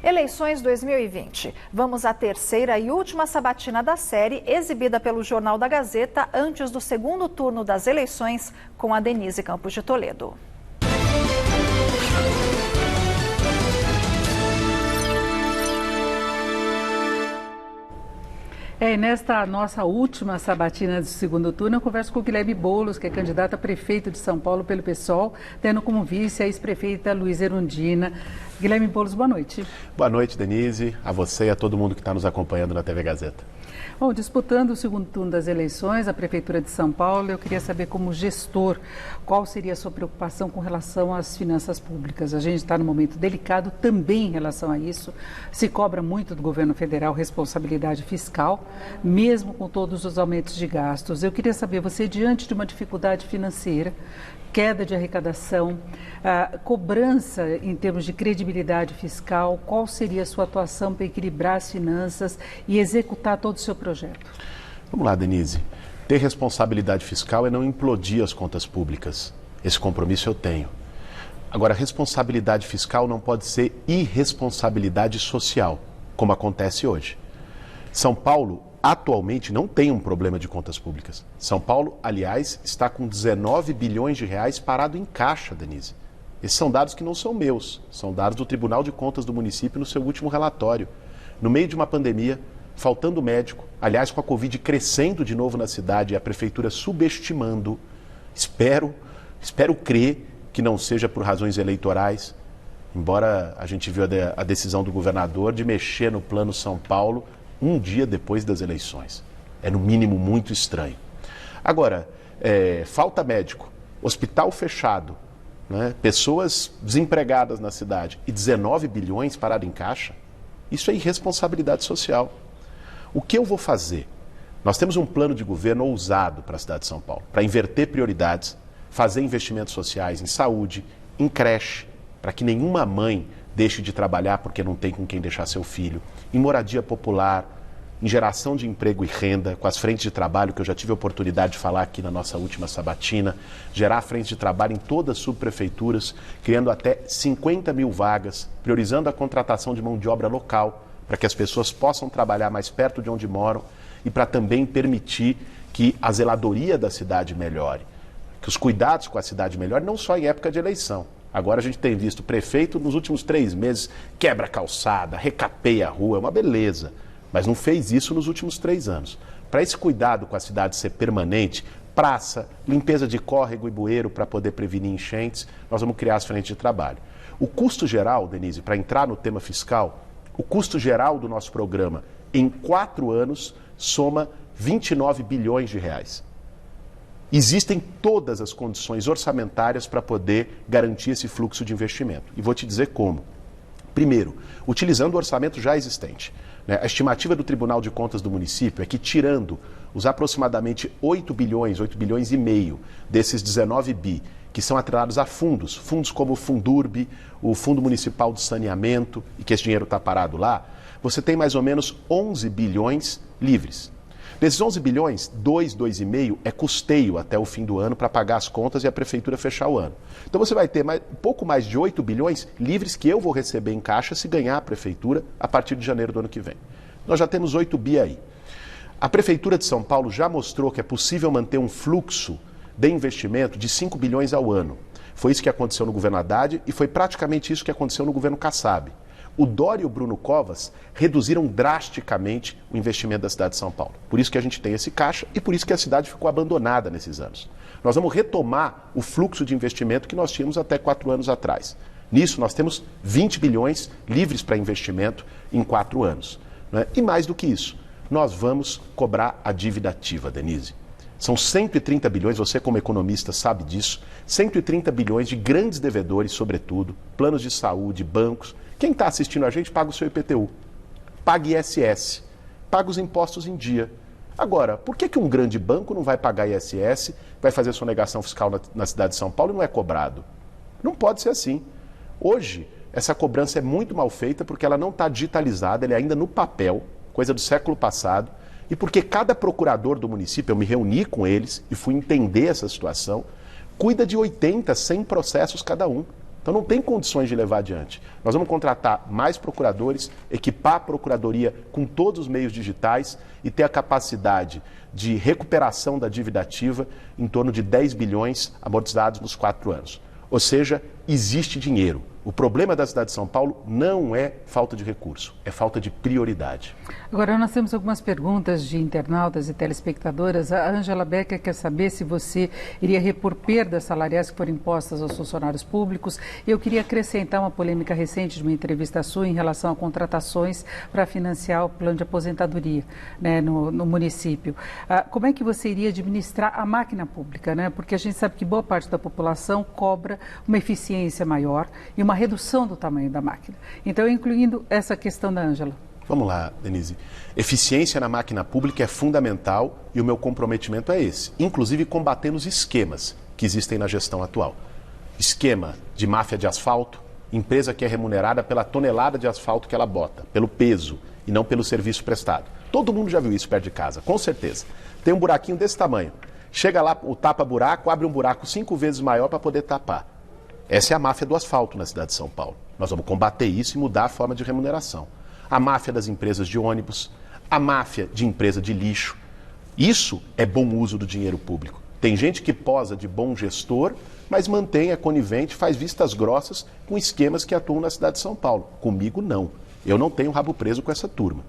Eleições 2020. Vamos à terceira e última sabatina da série, exibida pelo Jornal da Gazeta antes do segundo turno das eleições, com a Denise Campos de Toledo. E nesta nossa última sabatina do segundo turno, eu converso com o Guilherme Boulos, que é candidato a prefeito de São Paulo pelo PSOL, tendo como vice a ex-prefeita Luísa Erundina. Guilherme Boulos, boa noite. Boa noite, Denise, a você e a todo mundo que está nos acompanhando na TV Gazeta. Bom, disputando o segundo turno das eleições, a Prefeitura de São Paulo, eu queria saber, como gestor, qual seria a sua preocupação com relação às finanças públicas? A gente está num momento delicado também em relação a isso. Se cobra muito do governo federal responsabilidade fiscal, mesmo com todos os aumentos de gastos. Eu queria saber, você, diante de uma dificuldade financeira, queda de arrecadação, cobrança em termos de credibilidade fiscal, qual seria a sua atuação para equilibrar as finanças e executar todo o seu projeto? Vamos lá, Denise. Ter responsabilidade fiscal é não implodir as contas públicas. Esse compromisso eu tenho. Agora, responsabilidade fiscal não pode ser irresponsabilidade social, como acontece hoje. São Paulo atualmente não tem um problema de contas públicas. São Paulo, aliás, está com 19 bilhões de reais parado em caixa, Denise. Esses são dados que não são meus, são dados do Tribunal de Contas do município no seu último relatório. No meio de uma pandemia, faltando médico, aliás, com a Covid crescendo de novo na cidade e a prefeitura subestimando, espero crer que não seja por razões eleitorais, embora a gente viu a decisão do governador de mexer no Plano São Paulo um dia depois das eleições. É, no mínimo, muito estranho. Agora, falta médico, hospital fechado, né, pessoas desempregadas na cidade e 19 bilhões parado em caixa, isso é irresponsabilidade social. O que eu vou fazer? Nós temos um plano de governo ousado para a cidade de São Paulo, para inverter prioridades, fazer investimentos sociais em saúde, em creche, para que nenhuma mãe deixe de trabalhar porque não tem com quem deixar seu filho, em moradia popular, em geração de emprego e renda, com as frentes de trabalho, que eu já tive a oportunidade de falar aqui na nossa última sabatina, gerar frentes de trabalho em todas as subprefeituras, criando até 50 mil vagas, priorizando a contratação de mão de obra local, para que as pessoas possam trabalhar mais perto de onde moram e para também permitir que a zeladoria da cidade melhore, que os cuidados com a cidade melhorem, não só em época de eleição. Agora a gente tem visto o prefeito, nos últimos 3 meses, quebra a calçada, recapeia a rua, é uma beleza. Mas não fez isso nos últimos 3 anos. Para esse cuidado com a cidade ser permanente, praça, limpeza de córrego e bueiro para poder prevenir enchentes, nós vamos criar as frentes de trabalho. O custo geral, Denise, para entrar no tema fiscal, o custo geral do nosso programa em 4 anos soma 29 bilhões de reais. Existem todas as condições orçamentárias para poder garantir esse fluxo de investimento. E vou te dizer como. Primeiro, utilizando o orçamento já existente. A estimativa do Tribunal de Contas do município é que, tirando os aproximadamente 8 bilhões e meio desses 19 bi, que são atrelados a fundos como o Fundurb, o Fundo Municipal de Saneamento, e que esse dinheiro está parado lá, você tem mais ou menos 11 bilhões livres. Desses 11 bilhões, 2,5 é custeio até o fim do ano para pagar as contas e a prefeitura fechar o ano. Então você vai ter pouco mais de 8 bilhões livres que eu vou receber em caixa se ganhar a prefeitura a partir de janeiro do ano que vem. Nós já temos 8 bi aí. A Prefeitura de São Paulo já mostrou que é possível manter um fluxo de investimento de 5 bilhões ao ano. Foi isso que aconteceu no governo Haddad e foi praticamente isso que aconteceu no governo Kassab. O Dória e o Bruno Covas reduziram drasticamente o investimento da cidade de São Paulo. Por isso que a gente tem esse caixa e por isso que a cidade ficou abandonada nesses anos. Nós vamos retomar o fluxo de investimento que nós tínhamos até 4 anos atrás. Nisso, nós temos 20 bilhões livres para investimento em 4 anos. Né? E mais do que isso, nós vamos cobrar a dívida ativa, Denise. São 130 bilhões, você como economista sabe disso, 130 bilhões de grandes devedores, sobretudo, planos de saúde, bancos. Quem está assistindo a gente paga o seu IPTU, paga ISS, paga os impostos em dia. Agora, por que um grande banco não vai pagar ISS, vai fazer sonegação fiscal na cidade de São Paulo e não é cobrado? Não pode ser assim. Hoje, essa cobrança é muito mal feita porque ela não está digitalizada, ela é ainda no papel, coisa do século passado, e porque cada procurador do município, eu me reuni com eles e fui entender essa situação, cuida de 80, 100 processos cada um. Então não tem condições de levar adiante. Nós vamos contratar mais procuradores, equipar a procuradoria com todos os meios digitais e ter a capacidade de recuperação da dívida ativa em torno de 10 bilhões amortizados nos 4 anos. Ou seja, existe dinheiro. O problema da cidade de São Paulo não é falta de recurso, é falta de prioridade. Agora, nós temos algumas perguntas de internautas e telespectadoras. A Ângela Becker quer saber se você iria repor perdas salariais que foram impostas aos funcionários públicos. Eu queria acrescentar uma polêmica recente de uma entrevista sua em relação a contratações para financiar o plano de aposentadoria, né, no município. Como é que você iria administrar a máquina pública, né? Porque a gente sabe que boa parte da população cobra uma eficiência maior e uma redução do tamanho da máquina. Então, incluindo essa questão da Ângela. Vamos lá, Denise. Eficiência na máquina pública é fundamental e o meu comprometimento é esse. Inclusive combatendo os esquemas que existem na gestão atual. Esquema de máfia de asfalto, empresa que é remunerada pela tonelada de asfalto que ela bota, pelo peso e não pelo serviço prestado. Todo mundo já viu isso perto de casa, com certeza. Tem um buraquinho desse tamanho. Chega lá, o tapa-buraco, abre um buraco 5 vezes maior para poder tapar. Essa é a máfia do asfalto na cidade de São Paulo. Nós vamos combater isso e mudar a forma de remuneração. A máfia das empresas de ônibus, a máfia de empresa de lixo. Isso é bom uso do dinheiro público. Tem gente que posa de bom gestor, mas mantém, é conivente, faz vistas grossas com esquemas que atuam na cidade de São Paulo. Comigo, não. Eu não tenho rabo preso com essa turma.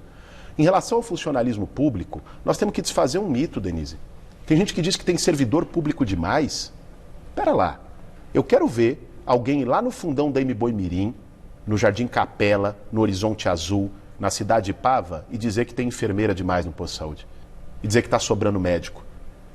Em relação ao funcionalismo público, nós temos que desfazer um mito, Denise. Tem gente que diz que tem servidor público demais. Pera lá. Eu quero ver alguém lá no fundão da Mboi-Mirim, no Jardim Capela, no Horizonte Azul, na cidade de Pava, e dizer que tem enfermeira demais no posto de saúde. E dizer que está sobrando médico.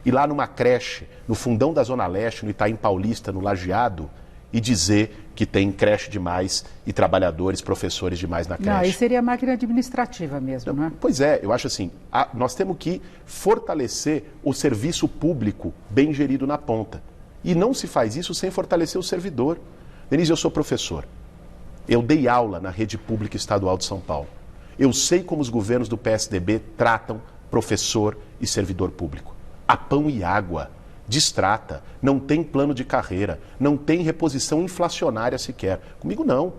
E lá numa creche, no fundão da Zona Leste, no Itaim Paulista, no Lajeado, e dizer que tem creche demais e trabalhadores, professores demais na creche. Não, aí seria a máquina administrativa mesmo, não é? Pois é, eu acho assim, nós temos que fortalecer o serviço público bem gerido na ponta. E não se faz isso sem fortalecer o servidor. Denise, eu sou professor. Eu dei aula na rede pública estadual de São Paulo. Eu sei como os governos do PSDB tratam professor e servidor público. A pão e água, distrata, não tem plano de carreira, não tem reposição inflacionária sequer. Comigo não.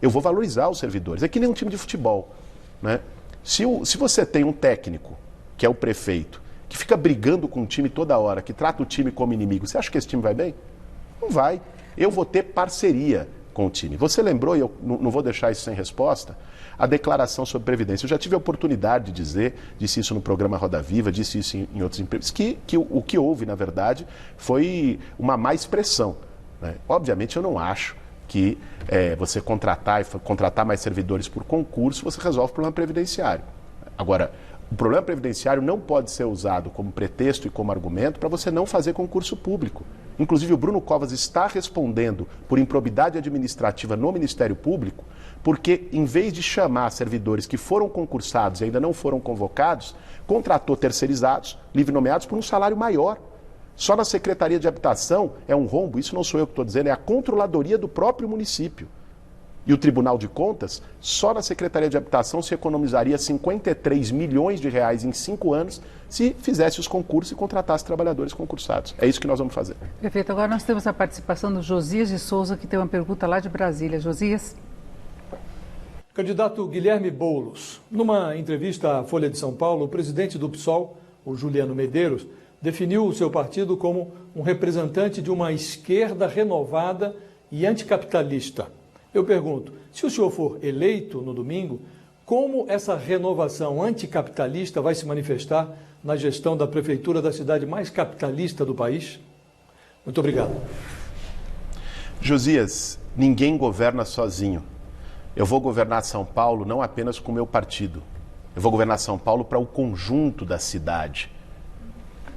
Eu vou valorizar os servidores. É que nem um time de futebol, né? Se você tem um técnico, que é o prefeito, que fica brigando com o time toda hora, que trata o time como inimigo, você acha que esse time vai bem? Não vai. Eu vou ter parceria com o time. Você lembrou, e eu não vou deixar isso sem resposta, a declaração sobre Previdência. Eu já tive a oportunidade de dizer, disse isso no programa Roda Viva, disse isso em outros empresas, que o que houve, na verdade, foi uma má expressão, né? Obviamente, eu não acho que você contratar mais servidores por concurso, você resolve o problema previdenciário. Agora, o problema previdenciário não pode ser usado como pretexto e como argumento para você não fazer concurso público. Inclusive, o Bruno Covas está respondendo por improbidade administrativa no Ministério Público, porque, em vez de chamar servidores que foram concursados e ainda não foram convocados, contratou terceirizados, livre nomeados, por um salário maior. Só na Secretaria de Habitação é um rombo, isso não sou eu que estou dizendo, é a controladoria do próprio município. E o Tribunal de Contas, só na Secretaria de Habitação se economizaria 53 milhões de reais em 5 anos se fizesse os concursos e contratasse trabalhadores concursados. É isso que nós vamos fazer. Prefeito, agora nós temos a participação do Josias de Souza, que tem uma pergunta lá de Brasília. Josias? Candidato Guilherme Boulos, numa entrevista à Folha de São Paulo, o presidente do PSOL, o Juliano Medeiros, definiu o seu partido como um representante de uma esquerda renovada e anticapitalista. Eu pergunto, se o senhor for eleito no domingo, como essa renovação anticapitalista vai se manifestar na gestão da prefeitura da cidade mais capitalista do país? Muito obrigado. Josias, ninguém governa sozinho. Eu vou governar São Paulo não apenas com o meu partido. Eu vou governar São Paulo para o conjunto da cidade.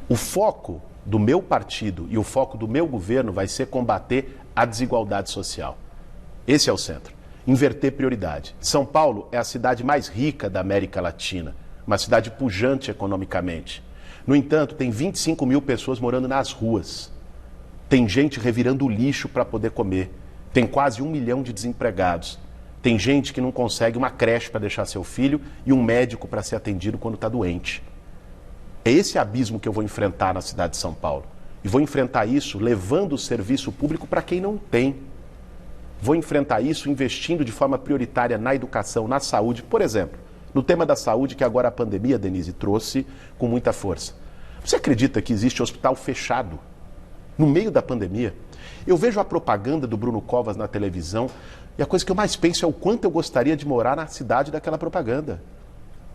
O foco do meu partido e o foco do meu governo vai ser combater a desigualdade social. Esse é o centro. Inverter prioridade. São Paulo é a cidade mais rica da América Latina, uma cidade pujante economicamente. No entanto, tem 25 mil pessoas morando nas ruas. Tem gente revirando o lixo para poder comer. Tem quase 1 milhão de desempregados. Tem gente que não consegue uma creche para deixar seu filho e um médico para ser atendido quando está doente. É esse abismo que eu vou enfrentar na cidade de São Paulo. E vou enfrentar isso levando o serviço público para quem não tem. Vou enfrentar isso investindo de forma prioritária na educação, na saúde. Por exemplo, no tema da saúde, que agora a pandemia, Denise, trouxe com muita força. Você acredita que existe hospital fechado no meio da pandemia? Eu vejo a propaganda do Bruno Covas na televisão e a coisa que eu mais penso é o quanto eu gostaria de morar na cidade daquela propaganda.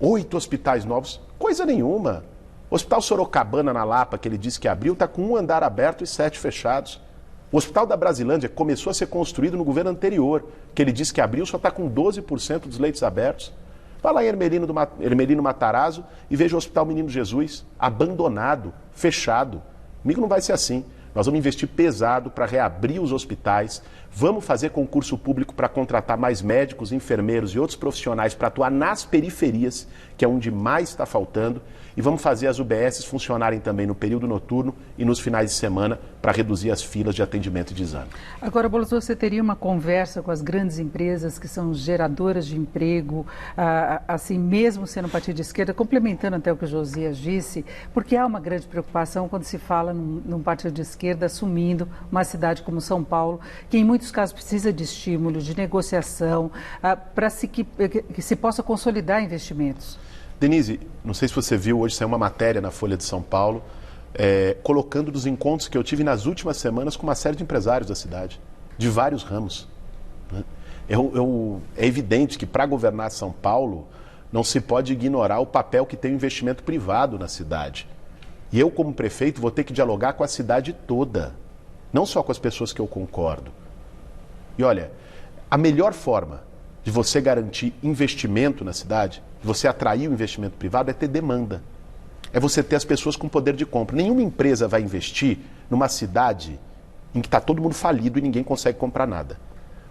8 hospitais novos, coisa nenhuma. O Hospital Sorocabana, na Lapa, que ele disse que abriu, está com 1 andar aberto e 7 fechados. O Hospital da Brasilândia começou a ser construído no governo anterior, que ele disse que abriu, só está com 12% dos leitos abertos. Vá lá em Hermelino Matarazzo e veja o Hospital Menino Jesus, abandonado, fechado. Comigo não vai ser assim. Nós vamos investir pesado para reabrir os hospitais, vamos fazer concurso público para contratar mais médicos, enfermeiros e outros profissionais para atuar nas periferias, que é onde mais está faltando, e vamos fazer as UBSs funcionarem também no período noturno e nos finais de semana para reduzir as filas de atendimento e de exame. Agora, Boulos, você teria uma conversa com as grandes empresas que são geradoras de emprego, assim, mesmo sendo um partido de esquerda, complementando até o que o Josias disse, porque há uma grande preocupação quando se fala num partido de esquerda assumindo uma cidade como São Paulo, que em muitos casos precisa de estímulo, de negociação, para que se possa consolidar investimentos. Denise, não sei se você viu, hoje saiu uma matéria na Folha de São Paulo, colocando dos encontros que eu tive nas últimas semanas com uma série de empresários da cidade, de vários ramos. Né? É evidente que para governar São Paulo não se pode ignorar o papel que tem o investimento privado na cidade. E eu, como prefeito, vou ter que dialogar com a cidade toda, não só com as pessoas que eu concordo. E olha, a melhor forma de você garantir investimento na cidade, de você atrair o investimento privado, é ter demanda. É você ter as pessoas com poder de compra. Nenhuma empresa vai investir numa cidade em que está todo mundo falido e ninguém consegue comprar nada.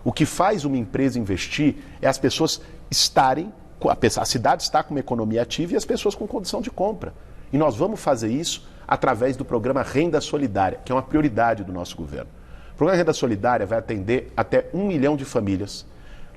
O que faz uma empresa investir é as pessoas estarem, a cidade está com uma economia ativa e as pessoas com condição de compra. E nós vamos fazer isso através do programa Renda Solidária, que é uma prioridade do nosso governo. O programa Renda Solidária vai atender até 1 milhão de famílias,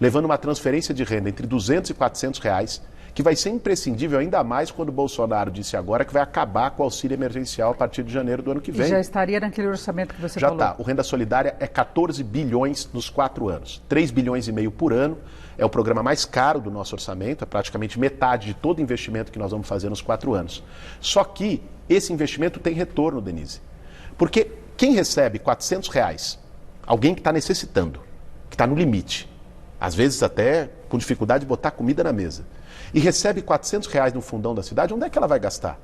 levando uma transferência de renda entre R$200 e R$400, que vai ser imprescindível ainda mais quando o Bolsonaro disse agora que vai acabar com o auxílio emergencial a partir de janeiro do ano que vem. E já estaria naquele orçamento que você já falou. Já está. O Renda Solidária é 14 bilhões nos 4 anos. 3,5 bilhões por ano. É o programa mais caro do nosso orçamento, é praticamente metade de todo investimento que nós vamos fazer nos 4 anos. Só que esse investimento tem retorno, Denise. Porque quem recebe R$400, alguém que está necessitando, que está no limite, às vezes até com dificuldade de botar comida na mesa, e recebe R$400 no fundão da cidade, onde é que ela vai gastar?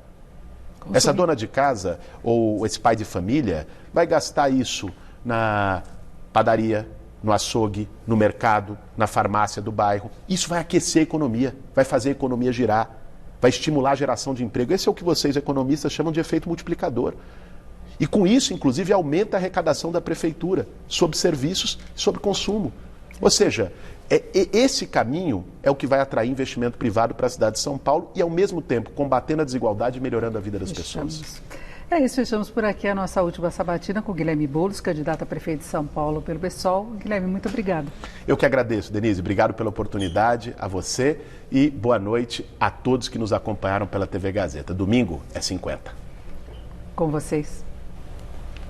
Essa dona de casa ou esse pai de família vai gastar isso na padaria, no açougue, no mercado, na farmácia do bairro. Isso vai aquecer a economia, vai fazer a economia girar, vai estimular a geração de emprego. Esse é o que vocês, economistas, chamam de efeito multiplicador. E com isso, inclusive, aumenta a arrecadação da prefeitura sobre serviços e sobre consumo. Ou seja, esse caminho é o que vai atrair investimento privado para a cidade de São Paulo e, ao mesmo tempo, combatendo a desigualdade e melhorando a vida das pessoas. É isso, fechamos por aqui a nossa última sabatina com Guilherme Boulos, candidato a prefeito de São Paulo pelo PSOL. Guilherme, muito obrigado. Eu que agradeço, Denise. Obrigado pela oportunidade, a você, e boa noite a todos que nos acompanharam pela TV Gazeta. Domingo é 50. Com vocês.